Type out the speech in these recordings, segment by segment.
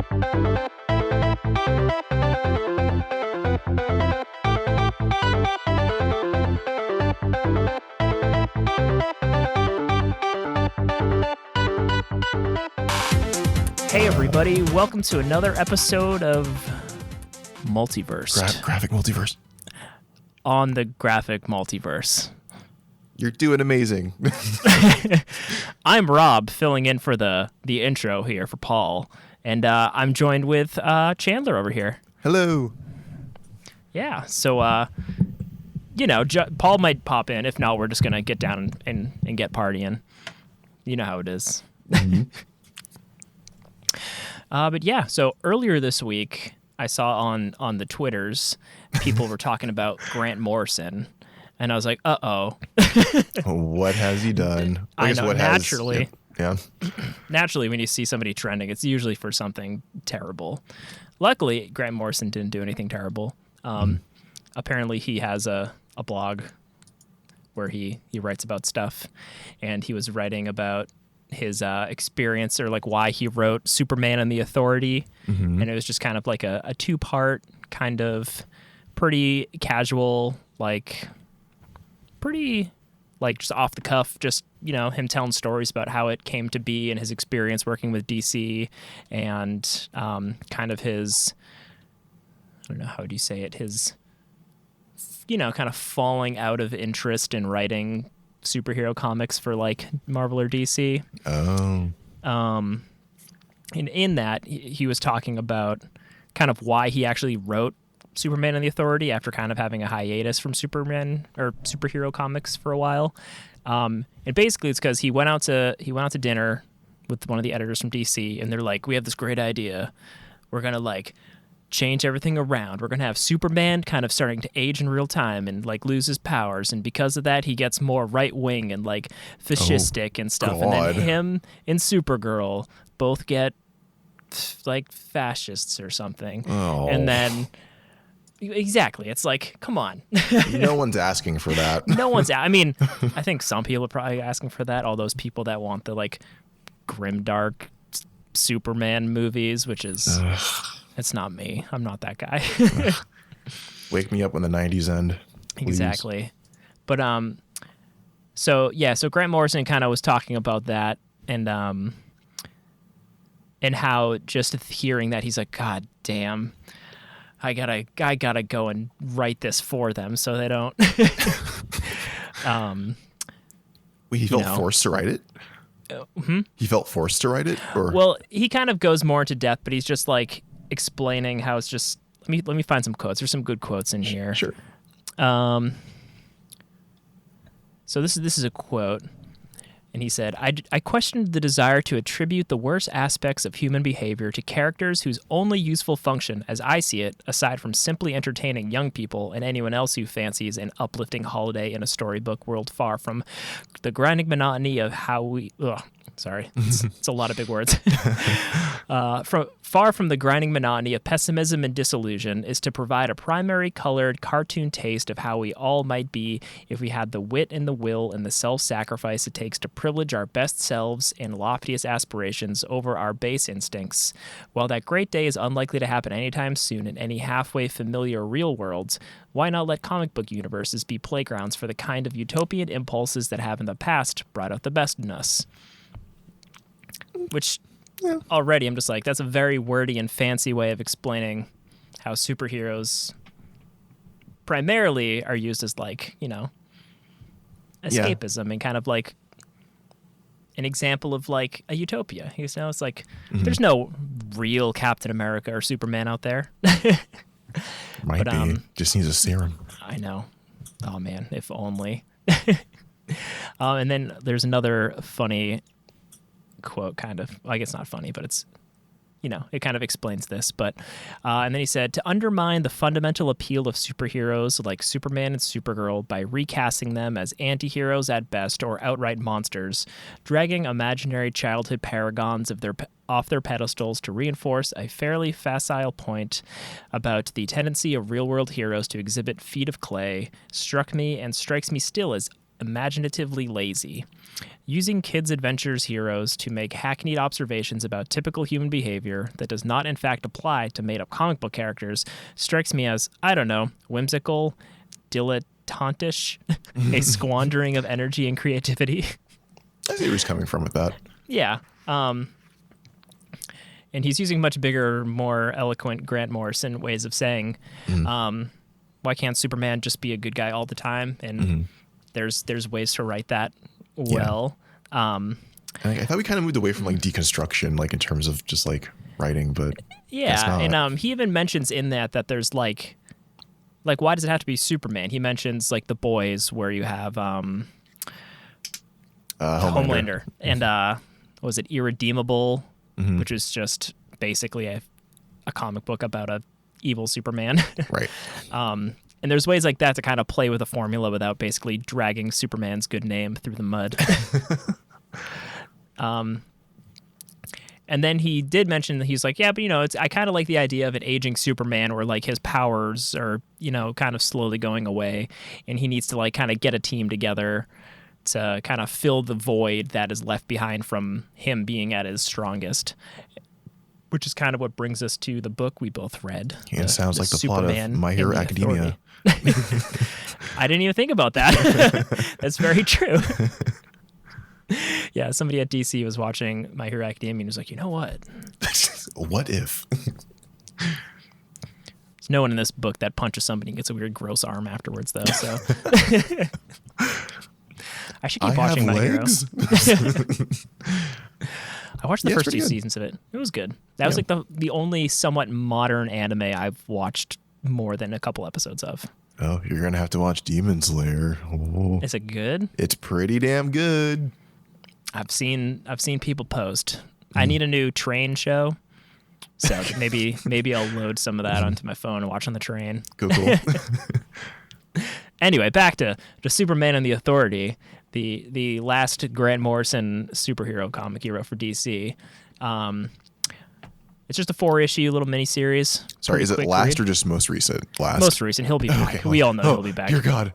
Hey everybody, welcome to another episode of Multiversed. Graphic Multiverse. On the graphic multiverse. You're doing amazing. I'm Rob, filling in for the intro here for Paul, and I'm joined with Chandler over here. Hello. Yeah, so Paul might pop in. If not, we're just gonna get down and get partying. You know how it is. Mm-hmm. But yeah, so earlier this week, I saw on the Twitters, people were talking about Grant Morrison, and I was like, uh-oh. What has he done? I know, naturally. Yeah. Naturally, when you see somebody trending, it's usually for something terrible. Luckily, Grant Morrison didn't do anything terrible. Apparently, he has a blog where he writes about stuff, and he was writing about his experience, or like why he wrote Superman and the Authority. And it was just kind of like a two-part kind of pretty casual, like pretty like just off the cuff, just, him telling stories about how it came to be and his experience working with DC and kind of his, I don't know, how would you say it, his, kind of falling out of interest in writing superhero comics for like Marvel or DC. And in that, he was talking about kind of why he actually wrote Superman and the Authority after kind of having a hiatus from Superman or superhero comics for a while. And basically it's because he went out to dinner with one of the editors from DC, and they're like, we have this great idea. We're going to like change everything around. We're going to have Superman kind of starting to age in real time and like lose his powers. And because of that, he gets more right wing and like fascistic and stuff. God. And then him and Supergirl both get like fascists or something. Oh. And then exactly. It's like, come on. No one's asking for that. I mean, I think some people are probably asking for that. All those people that want the like grimdark Superman movies, which is... It's not me. I'm not that guy. Wake me up when the 90s end. Please. Exactly. But so Grant Morrison kind of was talking about that and how just hearing that, he's like, God damn, I gotta go and write this for them so they don't Wait, he felt forced to write it? He felt forced to write it? Or? Well, he kind of goes more into depth, but he's just like explaining how it's just, let me find some quotes. There's some good quotes in here. Sure. So this is a quote, and he said, I questioned the desire to attribute the worst aspects of human behavior to characters whose only useful function, as I see it, aside from simply entertaining young people and anyone else who fancies an uplifting holiday in a storybook world far from the grinding monotony of how we... Sorry, it's a lot of big words. Far from the grinding monotony of pessimism and disillusion is to provide a primary colored cartoon taste of how we all might be if we had the wit and the will and the self-sacrifice it takes to privilege our best selves and loftiest aspirations over our base instincts. While that great day is unlikely to happen anytime soon in any halfway familiar real worlds, why not let comic book universes be playgrounds for the kind of utopian impulses that have in the past brought out the best in us? Which already I'm just like, that's a very wordy and fancy way of explaining how superheroes primarily are used as like, escapism and kind of like an example of like a utopia. It's like, there's no real Captain America or Superman out there. Might be. Just needs a serum. I know. Oh man, if only. And then there's another funny quote, kind of, I guess not funny, but it's, it kind of explains this. But and then he said, to undermine the fundamental appeal of superheroes like Superman and Supergirl by recasting them as anti-heroes at best or outright monsters, dragging imaginary childhood paragons off their pedestals to reinforce a fairly facile point about the tendency of real-world heroes to exhibit feet of clay, struck me and strikes me still as imaginatively lazy. Using kids' adventures heroes to make hackneyed observations about typical human behavior that does not in fact apply to made-up comic book characters strikes me as, I don't know, whimsical, dilettantish, a squandering of energy and creativity. I see where he's coming from with that. Yeah. And he's using much bigger, more eloquent Grant Morrison ways of saying, why can't Superman just be a good guy all the time? And there's ways to write that well. I thought we kind of moved away from like deconstruction, like in terms of just like writing, but yeah. And he even mentions in that there's like why does it have to be Superman? He mentions like The Boys, where you have Homelander and was it Irredeemable, which is just basically a comic book about a evil Superman. Right. And there's ways like that to kind of play with a formula without basically dragging Superman's good name through the mud. And then he did mention that he's like, yeah, but I kind of like the idea of an aging Superman where like his powers are, kind of slowly going away, and he needs to like kind of get a team together to kind of fill the void that is left behind from him being at his strongest. Which is kind of what brings us to the book we both read. It sounds like the Superman plot of My Hero Academia. I didn't even think about that. That's very true. Yeah, somebody at DC was watching My Hero Academia and was like, you know what? What if? There's no one in this book that punches somebody and gets a weird gross arm afterwards, though. So I should keep watching My Hero. I watched the first 2 seasons of it. It was good. That was like the only somewhat modern anime I've watched more than a couple episodes of. Oh, you're going to have to watch Demon Slayer. Oh. Is it good? It's pretty damn good. I've seen people post. I need a new train show. So maybe I'll load some of that onto my phone and watch on the train. Cool. Anyway, back to Superman and the Authority. The last Grant Morrison superhero comic he wrote for DC. It's just a 4-issue little miniseries. Sorry, is it last or just most recent? Last. Most recent. He'll be back. Okay, we all know he'll be back. Dear God.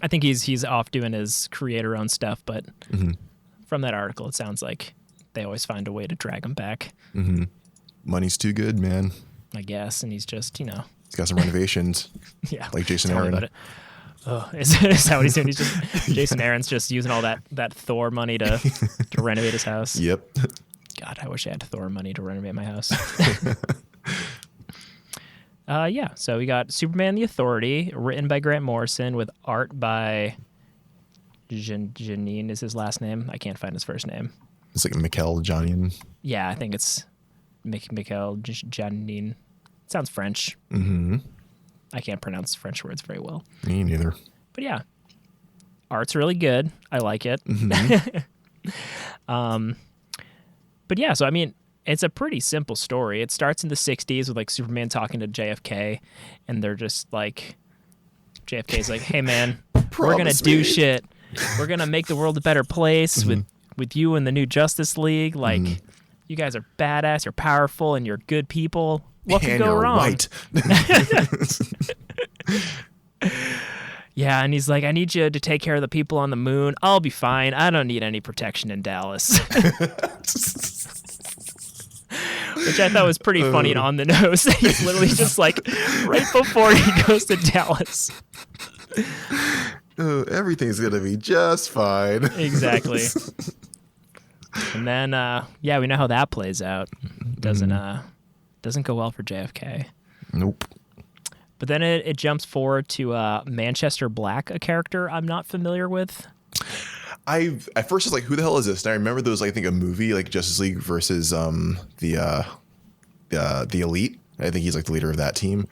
I think he's off doing his creator-owned stuff, but from that article, it sounds like they always find a way to drag him back. Money's too good, man. I guess, and he's just, He's got some renovations. Yeah. Like Jason Aaron. Oh, is that what he's doing? He's just Jason Aaron's just using all that Thor money to renovate his house. Yep. God, I wish I had Thor money to renovate my house. So we got Superman the Authority, written by Grant Morrison with art by Janine is his last name. I can't find his first name. It's like Mikel Janian. Yeah, I think it's Mikel Janine. Sounds French. I can't pronounce French words very well. Me neither. But yeah, art's really good. I like it. But yeah, so I mean, it's a pretty simple story. It starts in the 60s with like Superman talking to JFK, and they're just like, JFK's like, hey man, we're going to do shit. We're going to make the world a better place with you and the new Justice League. Like, you guys are badass, you're powerful, and you're good people. What could go wrong? Right. Yeah, and he's like, I need you to take care of the people on the moon. I'll be fine. I don't need any protection in Dallas. Which I thought was pretty funny and on the nose. He's literally just like, right before he goes to Dallas. Everything's going to be just fine. Exactly. And then, we know how that plays out. Doesn't go well for JFK. Nope. But then it jumps forward to Manchester Black, a character I'm not familiar with. At first was like, who the hell is this? And I remember there was like, I think a movie like Justice League versus the Elite. I think he's like the leader of that team.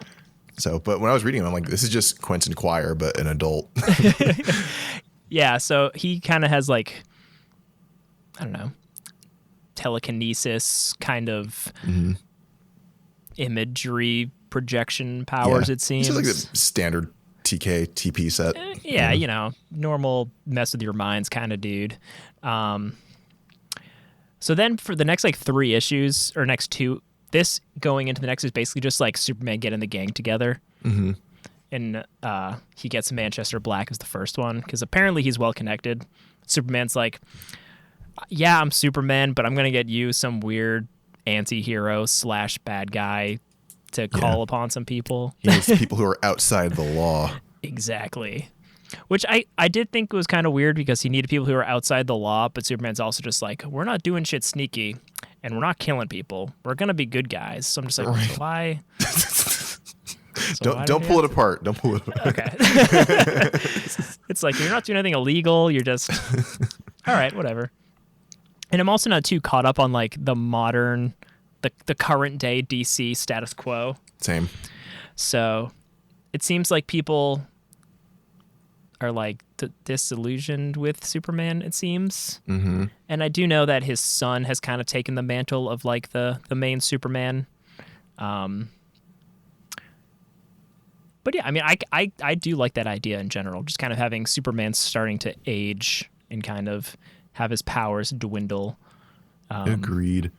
So, but when I was reading him, I'm like, this is just Quentin Quire, but an adult. Yeah. So he kind of has like, I don't know, telekinesis kind of imagery projection powers, it seems. It's like the standard TP set. Yeah, normal mess with your minds kind of dude. So then for the next like 3 issues, or next 2, this going into the next is basically just like Superman getting the gang together. and he gets Manchester Black as the first one because apparently he's well connected. Superman's like, yeah, I'm Superman, but I'm gonna get you some weird anti-hero / bad guy to call upon some people. He needs people who are outside the law. Exactly. Which I did think was kind of weird because he needed people who are outside the law, but Superman's also just like, we're not doing shit sneaky and we're not killing people. We're going to be good guys. So I'm just like, so why? Don't pull it apart. Don't pull it apart. Okay. It's like, you're not doing anything illegal. You're just, all right, whatever. And I'm also not too caught up on like the modern, the current day DC status quo. Same. So it seems like people are like disillusioned with Superman, it seems. Mm-hmm. And I do know that his son has kind of taken the mantle of like the main Superman. But yeah, I mean, I do like that idea in general, just kind of having Superman starting to age and kind of have his powers dwindle. Agreed.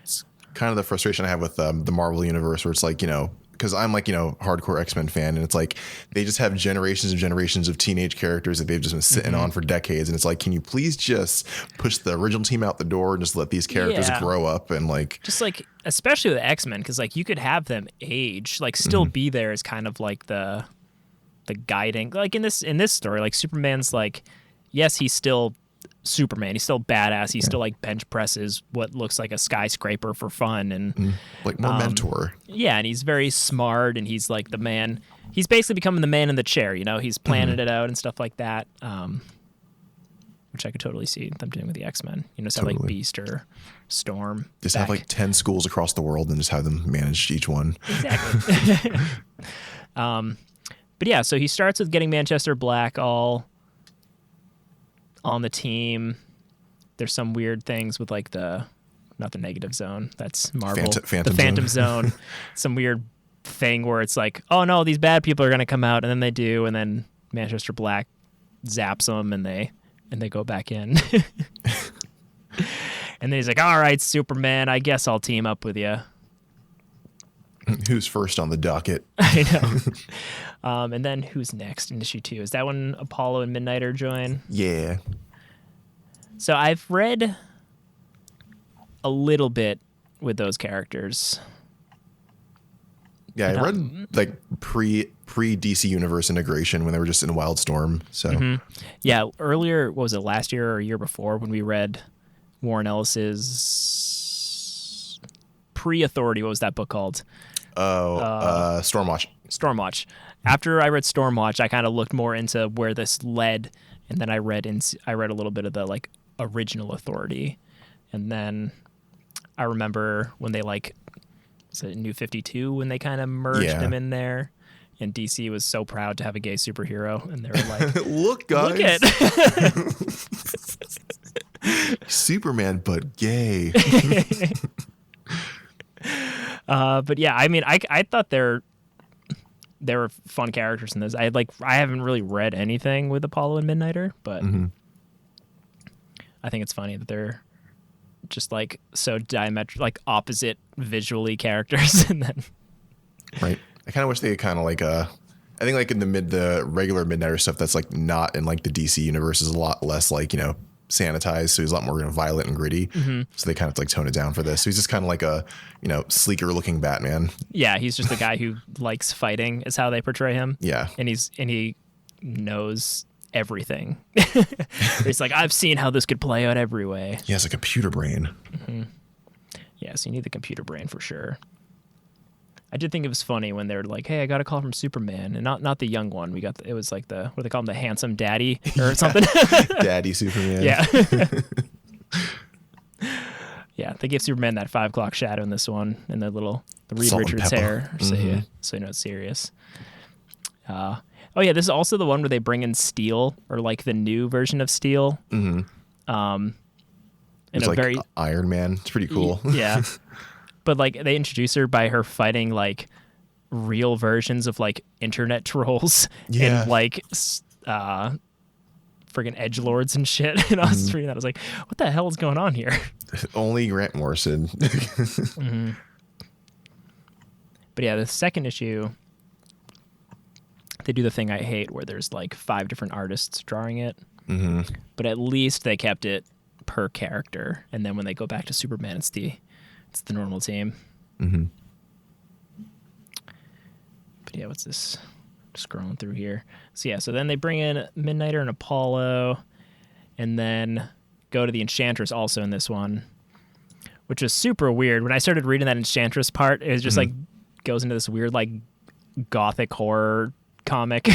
It's kind of the frustration I have with the Marvel universe, where it's like, because I'm like, hardcore X-Men fan, and it's like they just have generations and generations of teenage characters that they've just been sitting on for decades, and it's like, can you please just push the original team out the door and just let these characters grow up and like, just like, especially with X-Men, because like you could have them age, like still be there as kind of like the guiding, like in this story, like Superman's like, yes, he's still Superman, he's still badass, he's still like bench presses what looks like a skyscraper for fun, and like more mentor. Yeah, and he's very smart, and he's like the man, he's basically becoming the man in the chair, he's planning it out and stuff like that, which I could totally see them doing with the X-Men, so like Beast or Storm, just have like 10 schools across the world and just have them manage each one. Exactly. But yeah, so he starts with getting Manchester Black all on the team. There's some weird things with like not the negative zone, that's Marvel, the Phantom Zone. Some weird thing where it's like, oh no, these bad people are going to come out, and then they do, and then Manchester Black zaps them and they go back in. And then he's like, all right, Superman, I guess I'll team up with you. Who's first on the docket? I know. And then who's next in issue 2? Is that when Apollo and Midnighter join? Yeah. So I've read a little bit with those characters. Yeah, I read like pre DC Universe integration when they were just in Wildstorm. So yeah, earlier, what was it, last year or a year before, when we read Warren Ellis's Pre-Authority, what was that book called? Stormwatch. Stormwatch. After I read Stormwatch, I kind of looked more into where this led, and then I read a little bit of the like original Authority, and then I remember when they like, was it New 52 when they kind of merged him in there, and DC was so proud to have a gay superhero, and they were like, look guys, look at Superman but gay. But yeah, I mean, I thought there were fun characters in this. I haven't really read anything with Apollo and Midnighter, but I think it's funny that they're just like so like opposite visually characters, and then right. I kind of wish they kind of like I think like in the regular Midnighter stuff that's like not in like the DC universe is a lot less like sanitized, so he's a lot more violent and gritty. So they kind of like tone it down for this. So he's just kind of like a sleeker looking Batman. Yeah, he's just a guy who likes fighting, is how they portray him. Yeah, and he knows everything. He's like, I've seen how this could play out every way. He has a computer brain. Yeah, so you need the computer brain for sure. I did think it was funny when they were like, "Hey, I got a call from Superman," and not the young one. It was like what do they call him, the handsome daddy or something? Daddy Superman. Yeah. Yeah, they give Superman that 5 o'clock shadow in this one, and the Reed Richards hair, so you know it's serious. Oh yeah, this is also the one where they bring in Steel, or like the new version of Steel. It's like Iron Man. It's pretty cool. Yeah. But like they introduce her by her fighting like real versions of like internet trolls and like friggin' edgelords and shit. And I was reading that, I was like, what the hell is going on here? Only Grant Morrison. But yeah, the second issue they do the thing I hate where there's like 5 different artists drawing it. Mm-hmm. But at least they kept it per character, and then when they go back to Superman, it's the normal team. Mm-hmm. But yeah, what's this? Scrolling through here. So yeah, so then they bring in Midnighter and Apollo, and then go to the Enchantress also in this one, which is super weird. When I started reading that Enchantress part, it was just like goes into this weird like gothic horror comic.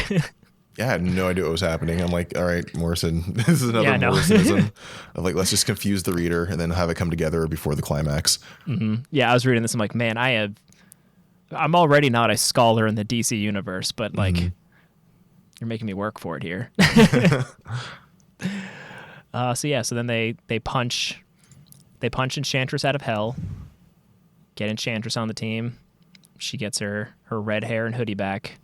Yeah, I had no idea what was happening. I'm like, all right, Morrison, this is another Morrisonism of like, let's just confuse the reader and then have it come together before the climax. Mm-hmm. Yeah, I was reading this. I'm like, man, I'm already not a scholar in the DC universe, but like, you're making me work for it here. So yeah, so then they punch Enchantress out of hell, get Enchantress on the team. She gets her red hair and hoodie back.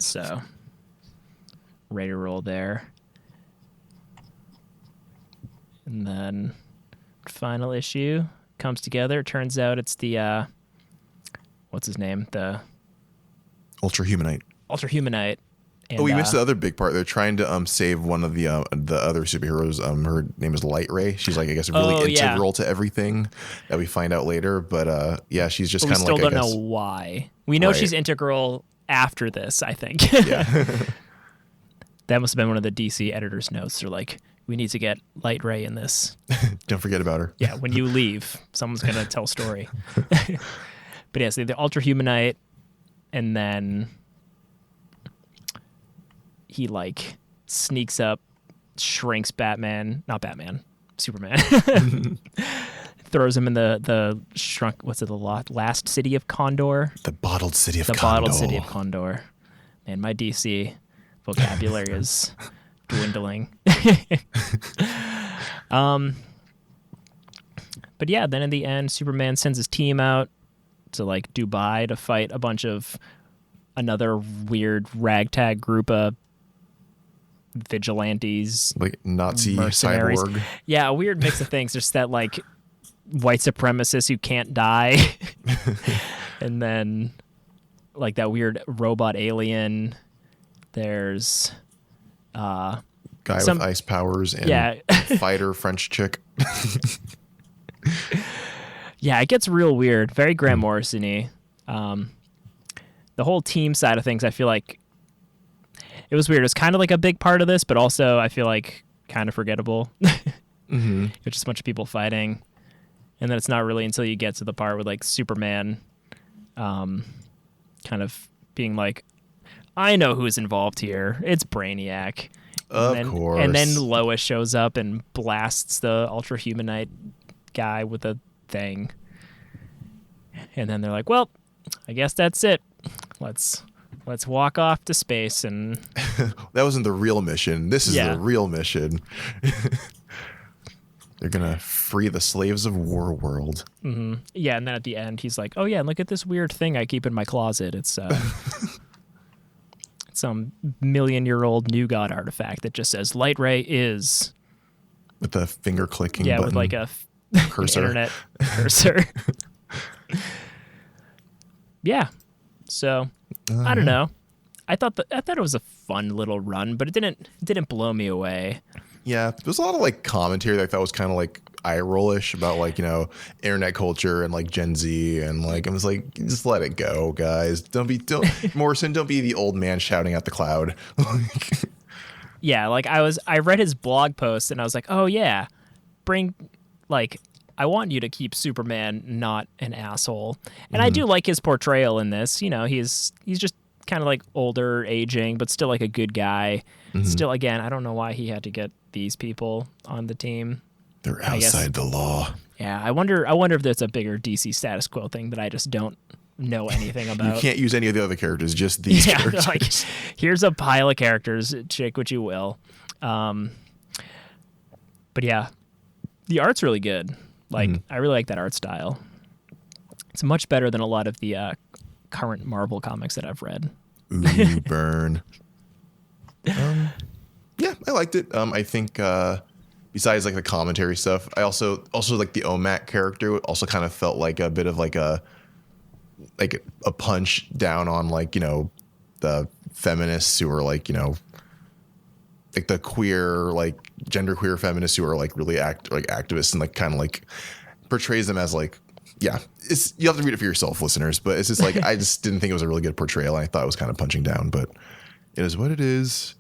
So ready to roll there. And then final issue comes together. It turns out it's the what's his name? The Ultrahumanite. And, we missed the other big part. They're trying to save one of the other superheroes. Her name is Light Ray. She's like, I guess, really integral to everything that we find out later. But yeah, she's just kind of like, we still don't know why. We know she's integral after this, I think. Yeah. That must have been one of the DC editors' notes. They're like, we need to get Light Ray in this. Don't forget about her. Yeah, when you leave, someone's going to tell a story. But yeah, so the Ultrahumanite, and then he like sneaks up, shrinks Superman. Throws him in the shrunk, the last city of Condor? The bottled city of Condor. The bottled city of Condor. Man, my DC vocabulary is dwindling. But yeah, then in the end, Superman sends his team out to like Dubai to fight a bunch of another weird ragtag group of vigilantes, like Nazi mercenaries. cyborg. Yeah, a weird mix of things. Just that like white supremacists who can't die, and then like that weird robot alien. There's guy with ice powers and fighter French chick. Yeah, it gets real weird. Very Grant Morrison-y. The whole team side of things, I feel like it was weird. It was kind of like a big part of this, but also I feel like kind of forgettable. It's just a bunch of people fighting. And then it's not really until you get to the part with like Superman kind of being like, I know who's involved here. It's Brainiac. Of course. And then Lois shows up and blasts the Ultrahumanite guy with a thing. And then they're like, well, I guess that's it. Let's walk off to space. And that wasn't the real mission. This is the real mission. They're going to free the slaves of War World. Mm-hmm. Yeah, and then at the end, he's like, oh, yeah, look at this weird thing I keep in my closet. It's some million-year-old New God artifact that just says, Light Ray is... With the finger-clicking button. Yeah, with like a cursor. Internet cursor. Yeah. So, I don't know. I thought it was a fun little run, but it didn't blow me away. Yeah, there's a lot of like commentary that I thought was kind of like eye rollish about like, you know, internet culture and like Gen Z, and like I was like, just let it go, guys. Don't Morrison, don't be the old man shouting at the cloud. Yeah, like I read his blog post and I was like, oh yeah, I want you to keep Superman not an asshole. And I do like his portrayal in this. You know, he's just kind of like older, aging, but still like a good guy. Still, again, I don't know why he had to get these people on the team. They're outside the law. Yeah, I wonder if there's a bigger DC status quo thing that I just don't know anything about. You can't use any of the other characters, just these characters. Like, here's a pile of characters, take what you will. But yeah, the art's really good. Like, I really like that art style. It's much better than a lot of the current Marvel comics that I've read. Ooh, burn. Yeah, I liked it. I think besides like the commentary stuff, I also like the OMAC character. Also kind of felt like a bit of like a punch down on like, you know, the feminists who are like, like the queer, like gender queer feminists who are like really activists and like kind of like portrays them as like, yeah, it's, you have to read it for yourself, listeners, but it's just like, I just didn't think it was a really good portrayal. I thought it was kind of punching down, but it is what it is.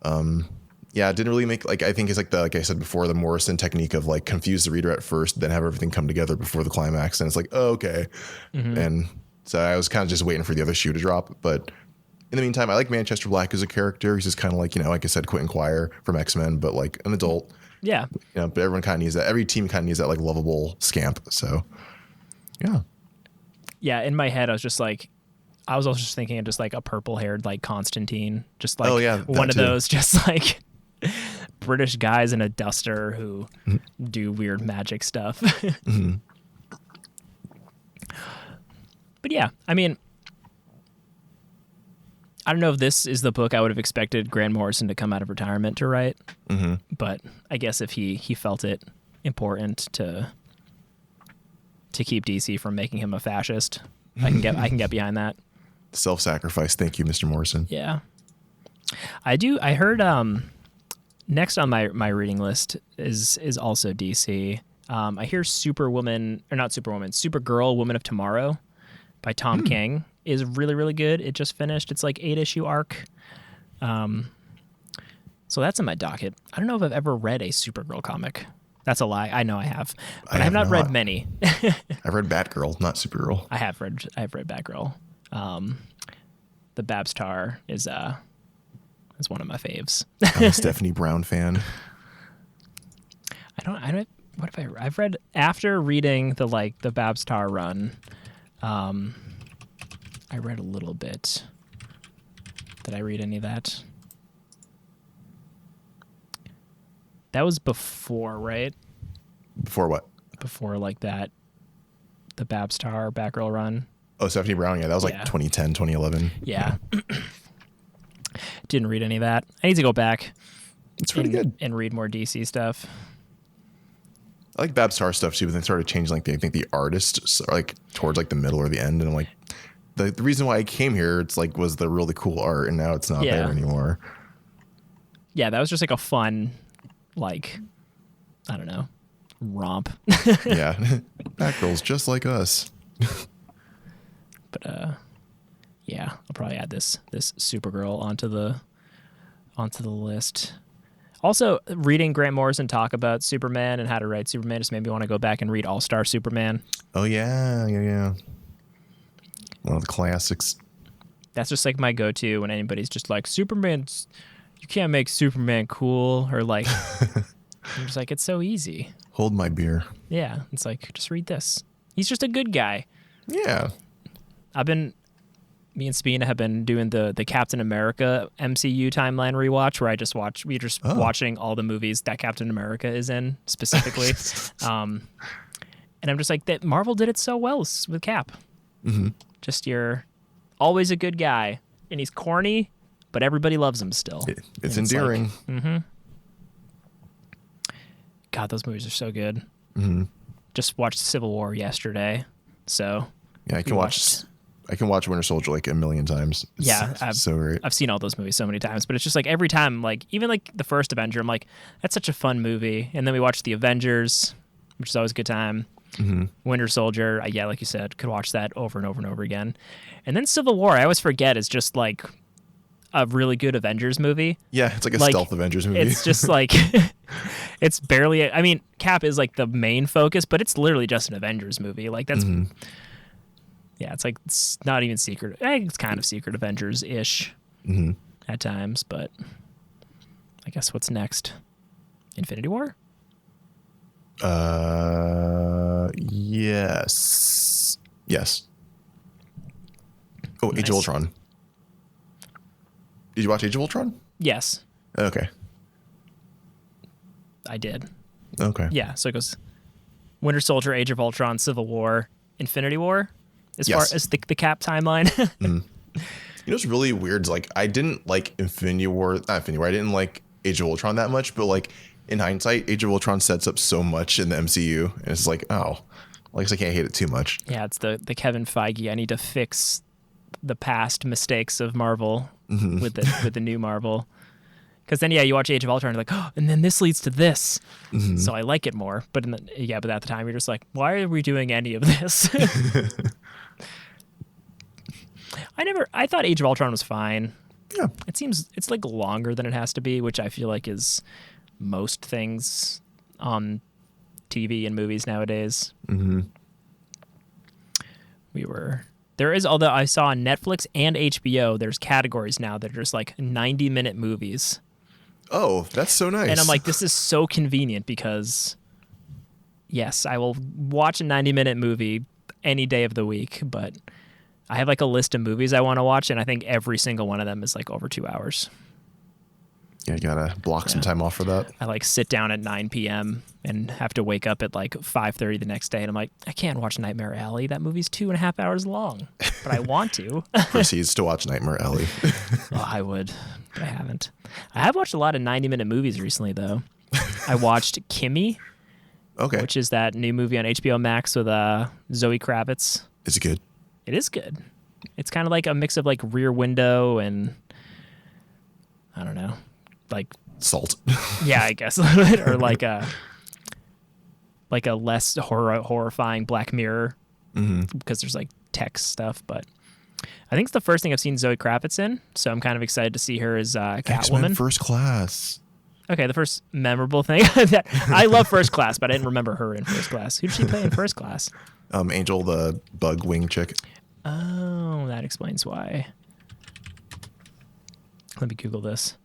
Yeah, it didn't really make, like, I think it's like like I said before, the Morrison technique of like confuse the reader at first, then have everything come together before the climax. And it's like, oh, okay. And so I was kind of just waiting for the other shoe to drop. But in the meantime, I like Manchester Black as a character. He's just kind of like, like I said, Quentin Quire from X-Men, but like an adult. Yeah. But everyone kind of needs that. Every team kind of needs that like lovable scamp. So, yeah. Yeah. In my head, I was also just thinking of just like a purple haired like Constantine, just like one of those just like British guys in a duster who do weird magic stuff. But yeah, I mean, I don't know if this is the book I would have expected Grant Morrison to come out of retirement to write, but I guess if he felt it important to keep DC from making him a fascist, I can get behind that. Self-sacrifice. Thank you, Mr. Morrison. Yeah. I heard next on my reading list is also DC. I hear Supergirl, Woman of Tomorrow by Tom King is really, really good. It just finished. It's like 8-issue arc. So that's in my docket. I don't know if I've ever read a Supergirl comic. That's a lie. I know I have, but I have not read many. I've read Batgirl, not Supergirl. I have read Batgirl. The Babstar is one of my faves. I'm a Stephanie Brown fan. What have I've read after reading the Babstar run. I read a little bit. Did I read any of that? That was before, right? Before what? Before like that, the Babstar Batgirl run. Oh, Stephanie Brown. Yeah, that was like 2010, 2011. Yeah. Didn't read any of that. I need to go back. It's pretty good. And read more DC stuff. I like Babstar stuff too, but they started changing like I think the artists like towards like the middle or the end, and I'm like, the reason why I came here, it's like was the really cool art, and now it's not there anymore. Yeah, that was just like a fun, like, I don't know, romp. Yeah, Batgirl's just like us. But yeah, I'll probably add this Supergirl onto the list. Also, reading Grant Morrison talk about Superman and how to write Superman just made me want to go back and read All-Star Superman. Oh yeah. One of the classics. That's just like my go-to when anybody's just like, Superman's, you can't make Superman cool, or like, I'm just like, it's so easy. Hold my beer. Yeah, it's like, just read this. He's just a good guy. Yeah. Me and Spina have been doing the Captain America MCU timeline rewatch, where we're just watching all the movies that Captain America is in specifically. And I'm just like, that Marvel did it so well with Cap. Mm-hmm. Just you're always a good guy, and he's corny, but everybody loves him still. It's endearing. Like, God, those movies are so good. Mm-hmm. Just watched Civil War yesterday, so yeah, I can watch Winter Soldier like a million times. It's so great. I've seen all those movies so many times, but it's just like every time, like even like the first Avenger, I'm like, that's such a fun movie. And then we watched the Avengers, which is always a good time. Mm-hmm. Winter Soldier, like you said, could watch that over and over and over again. And then Civil War, I always forget, is just like a really good Avengers movie. Yeah, it's like a stealth Avengers movie. It's just like, it's barely, I mean, Cap is like the main focus, but it's literally just an Avengers movie. Like that's, yeah, it's like, it's not even secret. I think it's kind of Secret Avengers-ish at times, but I guess what's next? Infinity War? Yes. Oh, nice. Age of Ultron. Did you watch Age of Ultron? Yes. Okay. I did. Okay. Yeah, so it goes Winter Soldier, Age of Ultron, Civil War, Infinity War, as far as the Cap timeline. You know what's really weird is like I didn't like Infinity War. I didn't like Age of Ultron that much, but like in hindsight, Age of Ultron sets up so much in the MCU, and it's like, oh, I guess I can't hate it too much. Yeah, it's the Kevin Feige, I need to fix the past mistakes of Marvel with the new Marvel. Because then, you watch Age of Ultron, and you're like, oh, and then this leads to this. So I like it more. But but at the time, you're just like, why are we doing any of this? I thought Age of Ultron was fine. Yeah. It's like longer than it has to be, which I feel like is most things on TV and movies nowadays. Although I saw on Netflix and HBO, there's categories now that are just like 90-minute movies. Oh, that's so nice. And I'm like, this is so convenient because, yes, I will watch a 90-minute movie any day of the week, but I have like a list of movies I want to watch, and I think every single one of them is like over 2 hours. Yeah, you gotta block some time off for that. I like sit down at 9 p.m. and have to wake up at like 5:30 the next day, and I'm like, I can't watch Nightmare Alley. That movie's 2.5 hours long, but I want to. Proceeds to watch Nightmare Alley. Oh, I would, but I haven't. I have watched a lot of 90-minute movies recently, though. I watched Kimmy, which is that new movie on HBO Max with Zoe Kravitz. Is it good? It is good. It's kind of like a mix of like Rear Window and I don't know. Like Salt. Yeah, I guess a little bit, or like a less horrifying Black Mirror because there's like text stuff. But I think it's the first thing I've seen Zoe Kravitz in, so I'm kind of excited to see her as Catwoman. X-Men First Class. Okay, the first memorable thing. I love First Class, but I didn't remember her in First Class. Who did she play in First Class? Angel, the bug wing chick. Oh, that explains why. Let me Google this.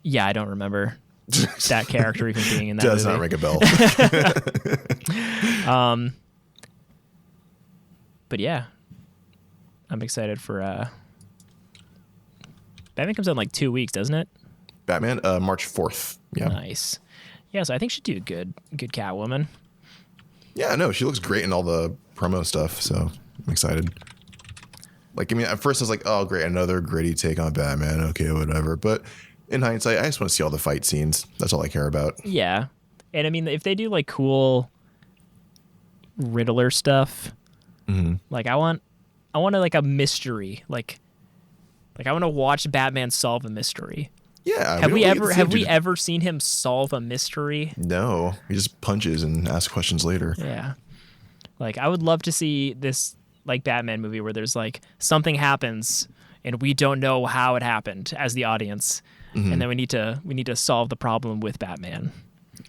Yeah, I don't remember that character even being in that Does movie. not ring a bell. But yeah, I'm excited for Batman comes out in like 2 weeks, doesn't it? Batman, March 4th. Yeah. Nice. Yeah, so I think she'd do a good Catwoman. Yeah, no, she looks great in all the promo stuff, so I'm excited. Like, I mean, at first I was like, oh, great, another gritty take on Batman. Okay, whatever. But in hindsight, I just want to see all the fight scenes. That's all I care about. Yeah. And I mean, if they do like cool Riddler stuff, like I want like a mystery. Like I want to watch Batman solve a mystery. Yeah. Have we ever seen him solve a mystery? No. He just punches and asks questions later. Yeah. Like I would love to see this like Batman movie where there's like something happens and we don't know how it happened as the audience. And then we need to solve the problem with Batman.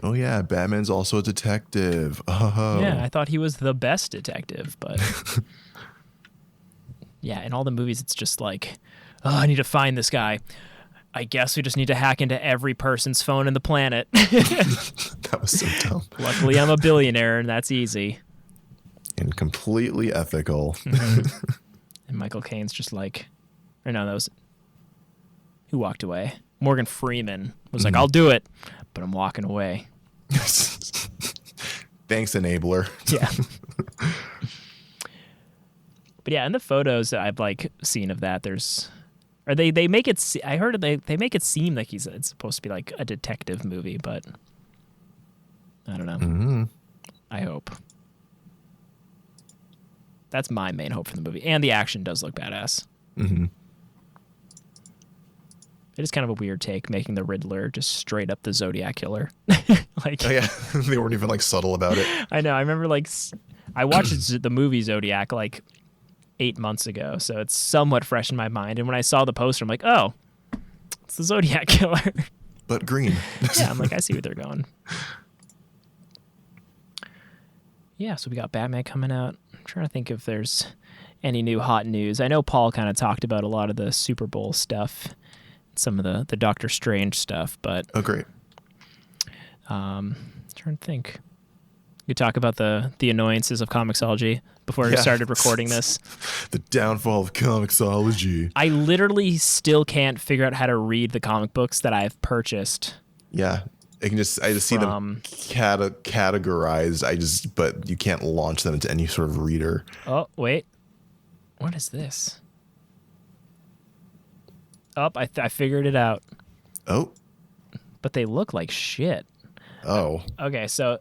Oh yeah, Batman's also a detective. Oh. Yeah, I thought he was the best detective, but yeah, in all the movies it's just like, oh, I need to find this guy. I guess we just need to hack into every person's phone in the planet. That was so dumb. Luckily, I'm a billionaire, and that's easy. And completely ethical. And Michael Caine's just like, or no, that was who walked away. Morgan Freeman was like, I'll do it, but I'm walking away. Thanks, enabler. Yeah. But yeah, in the photos that I've like seen of that, they make it. I heard they make it seem like it's supposed to be like a detective movie, but I don't know. I hope. That's my main hope for the movie, and the action does look badass. It is kind of a weird take, making the Riddler just straight up the Zodiac killer. Like, oh yeah, they weren't even like subtle about it. I know. I remember like I watched the movie Zodiac like 8 months ago, so it's somewhat fresh in my mind. And when I saw the poster, I'm like, oh, it's the Zodiac killer. But green. Yeah, I'm like, I see where they're going. Yeah, so we got Batman coming out. I'm trying to think if there's any new hot news. I know Paul kind of talked about a lot of the Super Bowl stuff, some of the Doctor Strange stuff, but oh great. Trying to think. You talk about the annoyances of Comicsology before we started recording this. The downfall of Comicsology. I literally still can't figure out how to read the comic books that I've purchased. Yeah. I just see them categorized. But you can't launch them into any sort of reader. Oh, wait. What is this? Oh, I figured it out. Oh. But they look like shit. Oh. Okay, so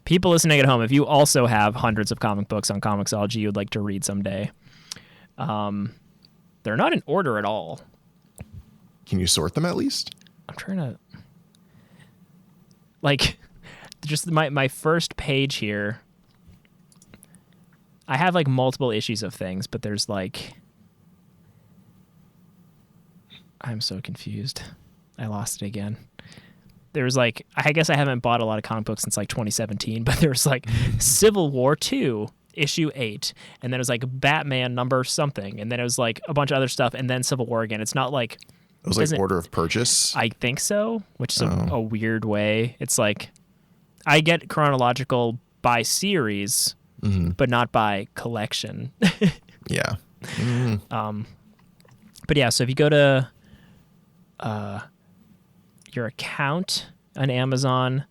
people listening at home, if you also have hundreds of comic books on Comicsology you'd like to read someday, they're not in order at all. Can you sort them at least? I'm trying to, like, just my first page here. I have like multiple issues of things, but there's like, I'm so confused. I lost it again. There's like, I guess I haven't bought a lot of comic books since like 2017, but there's like Civil War 2, issue 8, and then it was like Batman number something, and then it was like a bunch of other stuff, and then Civil War again. It's not like, it was like order of purchase. I think so, which is a weird way. It's like, I get chronological by series, but not by collection. Yeah. But yeah, so if you go to your account on Amazon,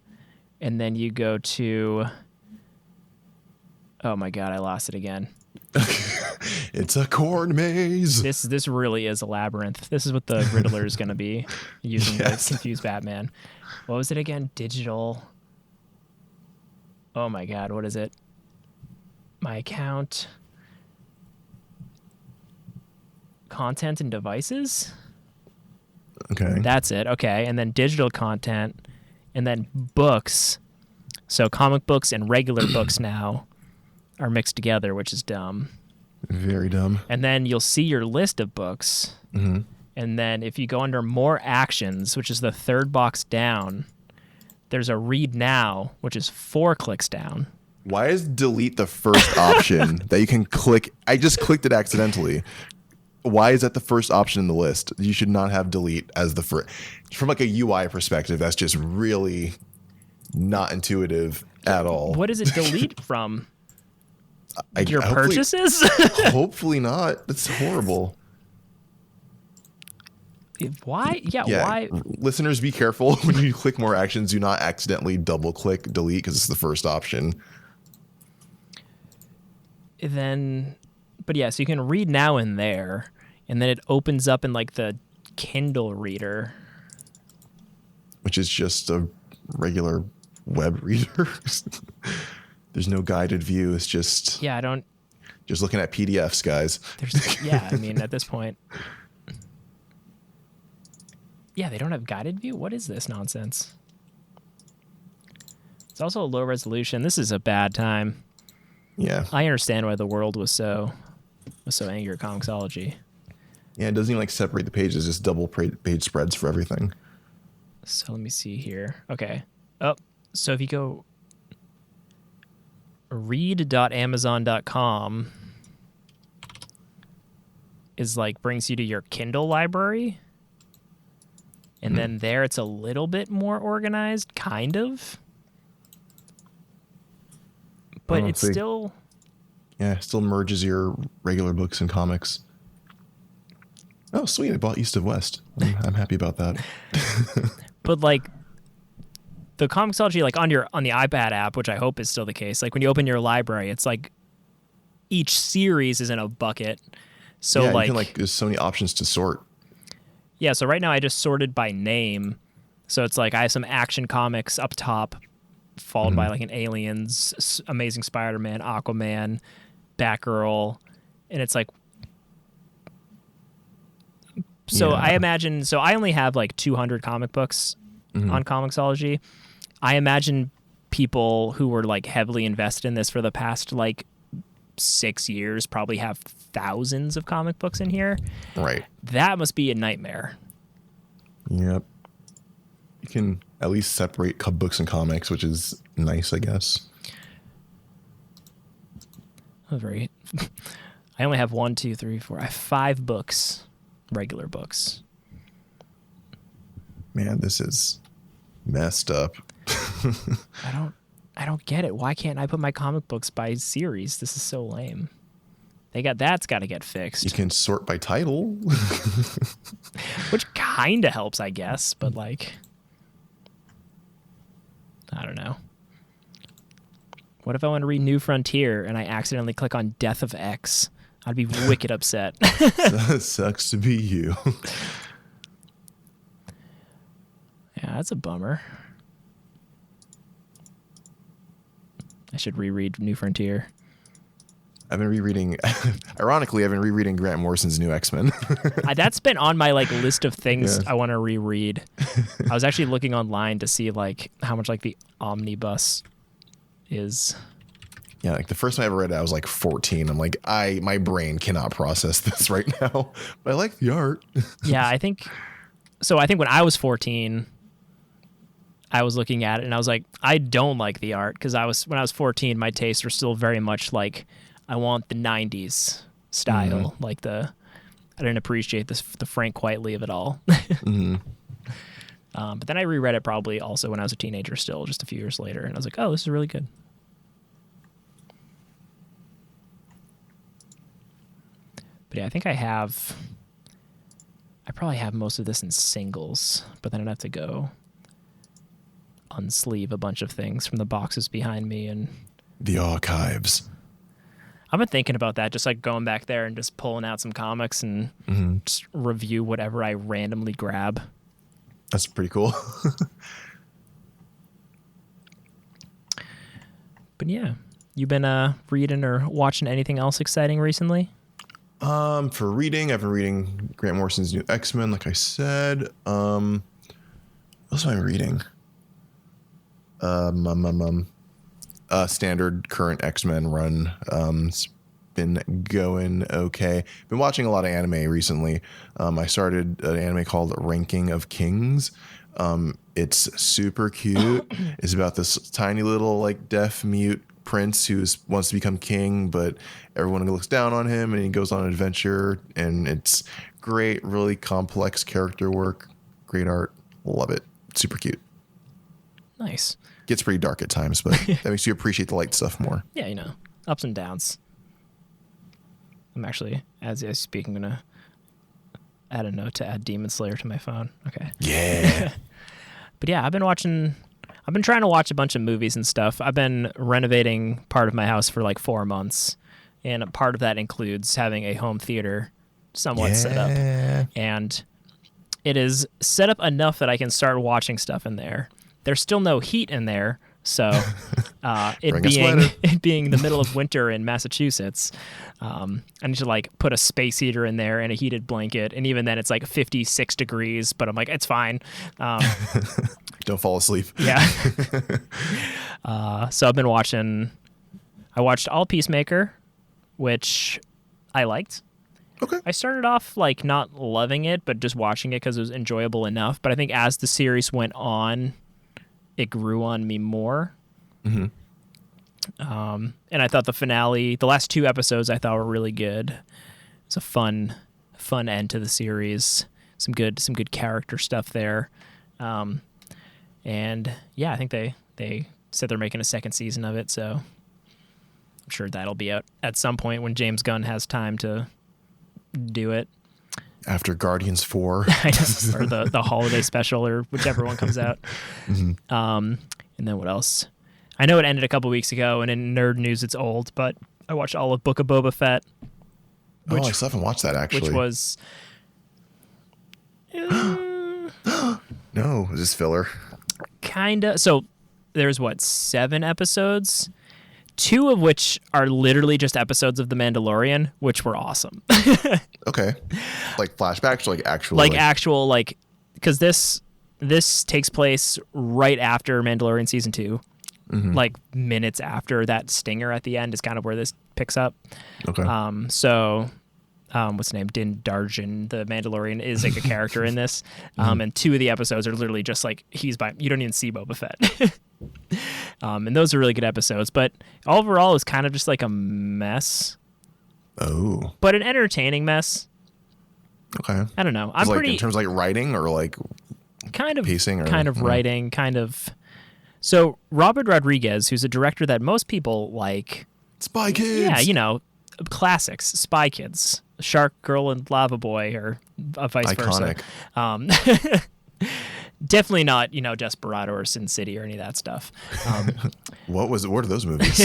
and then you go to, oh my God, I lost it again. It's a corn maze. This really is a labyrinth. This is what the Riddler is going to be using to confuse Batman. What was it again? Digital. Oh my God, what is it? My account. Content and devices? Okay. That's it. Okay. And then digital content, and then books. So comic books and regular books now are mixed together, which is dumb. Very dumb. And then you'll see your list of books. Mm-hmm. And then if you go under more actions, which is the third box down, there's a read now, which is 4 clicks down. Why is delete the first option that you can click? I just clicked it accidentally. Why is that the first option in the list? You should not have delete as the first. From like a UI perspective, that's just really not intuitive at all. What does it delete from? Your hopefully, purchases? Hopefully not. That's horrible. Why? Yeah, why? Listeners, be careful when you click more actions. Do not accidentally double click delete because it's the first option. Then, but yeah, so you can read now in there, and then it opens up in like the Kindle reader, which is just a regular web reader. There's no guided view. It's just just looking at PDFs, guys. I mean, at this point, yeah, they don't have guided view. What is this nonsense? It's also a low resolution. This is a bad time. Yeah, I understand why the world was so angry at Comicsology. Yeah, it doesn't even like separate the pages; just double page spreads for everything. So let me see here. Okay. Oh, so if you go read.amazon.com is like brings you to your Kindle library. And then there it's a little bit more organized, kind of. But it's still... Yeah, it still merges your regular books and comics. Oh, sweet. I bought East of West. I'm happy about that. But like the Comicsology, like on the iPad app, which I hope is still the case, like when you open your library, it's like each series is in a bucket. So yeah, like, you can there's so many options to sort. Yeah, so right now I just sorted by name. So it's like I have some Action Comics up top, followed by like an Aliens, Amazing Spider-Man, Aquaman, Batgirl, and it's like... So I imagine... So I only have like 200 comic books on Comicsology. I imagine people who were like heavily invested in this for the past like 6 years probably have thousands of comic books in here. Right. That must be a nightmare. Yep. You can at least separate books and comics, which is nice, I guess. Oh, right. I only have 1, 2, 3, 4. I have 5 books, regular books. Man, this is messed up. I don't get it. Why can't I put my comic books by series? This is so lame. That's got to get fixed. You can sort by title. Which kind of helps, I guess, but like, I don't know. What if I want to read New Frontier and I accidentally click on Death of X? I'd be wicked upset. Sucks to be you. Yeah, that's a bummer. should reread New Frontier. I've been rereading. Ironically, I've been rereading Grant Morrison's New X-Men. That's been on my like list of things Yeah. I want to reread. I was actually looking online to see like how much like the omnibus is. Yeah, like the first time I ever read it, I was like 14. I'm like, my brain cannot process this right now. But I like the art. Yeah, I think when I was 14, I was looking at it and I was like, I don't like the art because when I was 14, my tastes were still very much like I want the 90s style, like I didn't appreciate the Frank Whiteley of it all. But then I reread it probably also when I was a teenager still, just a few years later, and I was like, oh, this is really good. But yeah, I think I probably have most of this in singles, but then I'd have to go unsleeve a bunch of things from the boxes behind me. And The archives. I've been thinking about that, just like going back there and just pulling out some comics and just review whatever I randomly grab. That's pretty cool. But yeah, you been reading or watching anything else exciting recently? For reading, I've been reading Grant Morrison's New X-Men, like I said. What else am I reading? Standard current X-Men run. It's been going okay. Been watching a lot of anime recently. I started an anime called Ranking of Kings. It's super cute. It's about this tiny little like deaf mute prince who wants to become king, but everyone looks down on him, and he goes on an adventure, and it's great, really complex character work, great art, love it, super cute. Nice. Gets pretty dark at times, but that makes you appreciate the light stuff more. Yeah, ups and downs. I'm actually, as I speak, I'm gonna add a note to add Demon Slayer to my phone. Okay. Yeah. But yeah, I've been trying to watch a bunch of movies and stuff. I've been renovating part of my house for like 4 months, and a part of that includes having a home theater somewhat set up. And it is set up enough that I can start watching stuff in there. There's still no heat in there, so it being the middle of winter in Massachusetts, I need to like put a space heater in there and a heated blanket, and even then it's like 56 degrees, but I'm like, it's fine. Don't fall asleep. Yeah. So I've been I watched All Peacemaker, which I liked. Okay. I started off like not loving it, but just watching it because it was enjoyable enough. But I think as the series went on, it grew on me more. And I thought the finale, the last 2 episodes, I thought were really good. It's a fun end to the series. Some good character stuff there. And yeah, I think they said they're making a second season of it, so I'm sure that'll be out at some point when James Gunn has time to do it. After Guardians 4. Or the holiday special, or whichever one comes out. And then what else? I know it ended a couple weeks ago, and in nerd news it's old, but I watched all of Book of Boba Fett. I still haven't watched that, actually. Which was... No, is this filler? Kinda. So there's 7 episodes? 2 of which are literally just episodes of The Mandalorian, which were awesome. Okay. Like flashbacks or like actual? Like actual, like... Because this takes place right after Mandalorian Season 2. Like minutes after that stinger at the end is kind of where this picks up. Okay. So... what's the name? Din Djarin, the Mandalorian, is like a character in this. And 2 of the episodes are literally just like you don't even see Boba Fett. And those are really good episodes, but overall it's kind of just like a mess. Oh. But an entertaining mess. Okay. I don't know. I'm like, in terms of like writing or like kind of pacing or writing, kind of. So Robert Rodriguez, who's a director that most people like. Spy Kids. Yeah, classics, Spy Kids, Shark Girl and Lava Boy, or vice Iconic. versa. Definitely not, Desperado or Sin City or any of that stuff. What are those movies?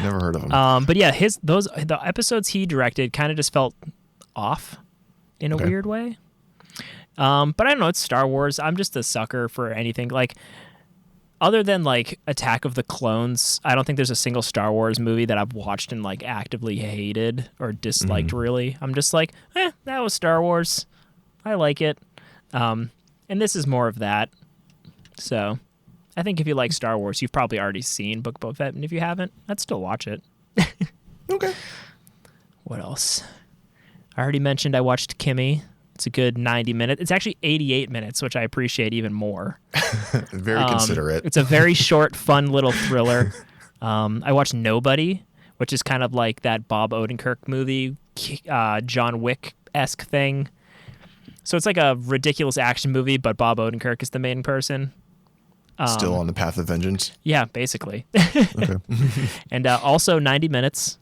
Never heard of them. But yeah, the episodes he directed kind of just felt off in a weird way. But I don't know, it's Star Wars. I'm just a sucker for anything. Like, other than like Attack of the Clones, I don't think there's a single Star Wars movie that I've watched and like actively hated or disliked. Really, I'm just like, that was Star Wars. I like it. And this is more of that. So I think if you like Star Wars, you've probably already seen Book of Boba Fett, and if you haven't, I'd still watch it. Okay. What else? I already mentioned I watched Kimmy. It's a good 90 minutes. It's actually 88 minutes, which I appreciate even more. Very considerate. It's a very short, fun little thriller. I watched Nobody, which is kind of like that Bob Odenkirk movie, John Wick-esque thing. So it's like a ridiculous action movie, but Bob Odenkirk is the main person. Still on the path of vengeance? Yeah, basically. Okay. And also 90 minutes.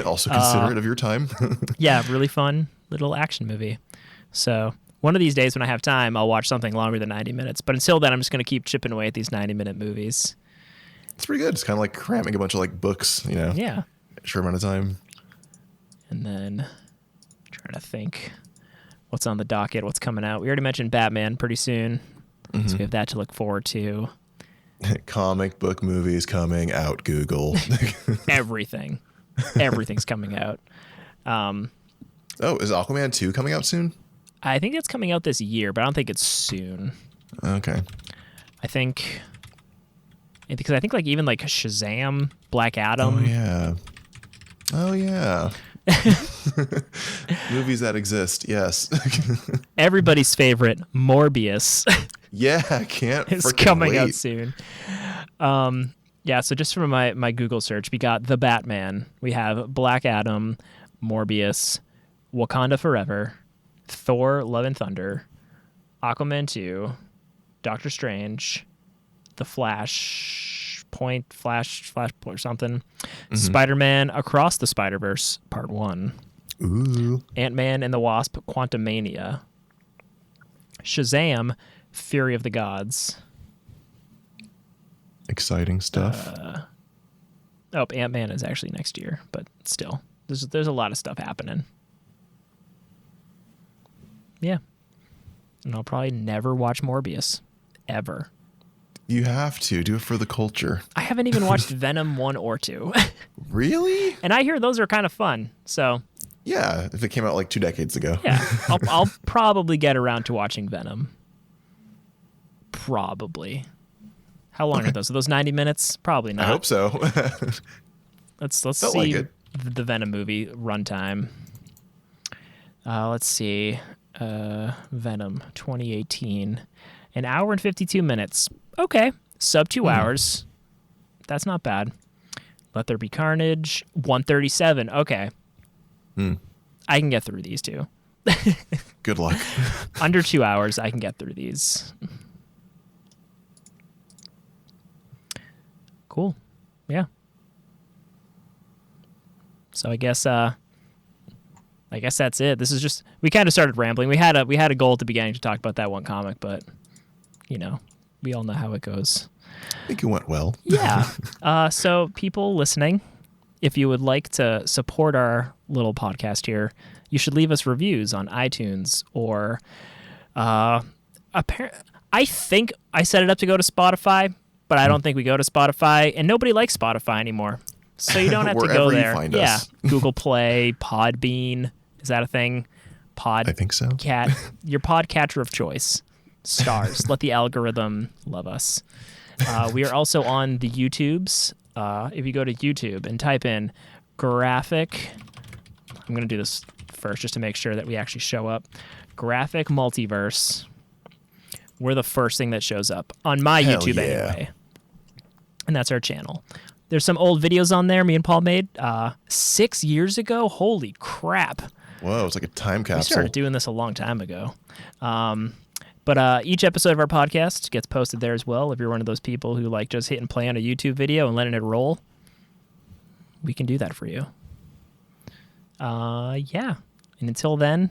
Also considerate of your time. Yeah, really fun little action movie. So one of these days when I have time, I'll watch something longer than 90 minutes. But until then, I'm just going to keep chipping away at these 90-minute movies. It's pretty good. It's kind of like cramming a bunch of like books, Yeah. short amount of time. And then trying to think what's on the docket, what's coming out. We already mentioned Batman pretty soon. So we have that to look forward to. Comic book movies coming out, Google. Everything. Everything's coming out. Is Aquaman 2 coming out soon? I think it's coming out this year, but I don't think it's soon. Okay. I think like even like Shazam, Black Adam. Oh yeah. Movies that exist, yes. Everybody's favorite, Morbius. Yeah, I can't. It's coming out soon. Yeah, so just from my Google search, we got The Batman. We have Black Adam, Morbius, Wakanda Forever, Thor: Love and Thunder, Aquaman 2, Doctor Strange, The Flashpoint or something, Spider-Man Across the Spider-Verse Part 1, Ooh. Ant-Man and the Wasp: Quantumania, Shazam: Fury of the Gods. Exciting stuff. Ant-Man is actually next year, but still, there's a lot of stuff happening. Yeah. And I'll probably never watch Morbius. Ever. You have to. Do it for the culture. I haven't even watched Venom 1 or 2. Really? And I hear those are kind of fun, so... Yeah, if it came out like 2 decades ago. Yeah, I'll probably get around to watching Venom. Probably. How long are those? Are those 90 minutes? Probably not. I hope so. Let's Felt see like it. the Venom movie runtime. Let's see. Venom 2018. An hour and 52 minutes. Okay. Sub 2 hours. That's not bad. Let There Be Carnage. 137. Okay. I can get through these two. Good luck. Under 2 hours, I can get through these. Cool. Yeah. So I guess that's it. This is just, we kind of started rambling. We had a goal at the beginning to talk about that one comic, but we all know how it goes. I think it went well. Yeah. So people listening, if you would like to support our little podcast here, you should leave us reviews on iTunes or I think I set it up to go to Spotify, but I don't think we go to Spotify, and nobody likes Spotify anymore. So you don't have to go there. You find us. Google Play, Podbean. Is that a thing? I think so. Your podcatcher of choice. Stars. Let the algorithm love us. We are also on the YouTubes. If you go to YouTube and type in graphic, I'm going to do this first just to make sure that we actually show up. Graphic Multiverse. We're the first thing that shows up on my YouTube anyway. And that's our channel. There's some old videos on there me and Paul made 6 years ago. Holy crap. Whoa, it's like a time capsule. We started doing this a long time ago. But each episode of our podcast gets posted there as well. If you're one of those people who like just hitting play on a YouTube video and letting it roll, we can do that for you. Yeah. And until then,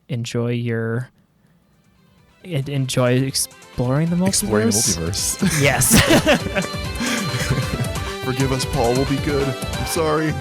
enjoy exploring the multiverse. Exploring the multiverse. Yes. Forgive us, Paul. We'll be good. I'm sorry.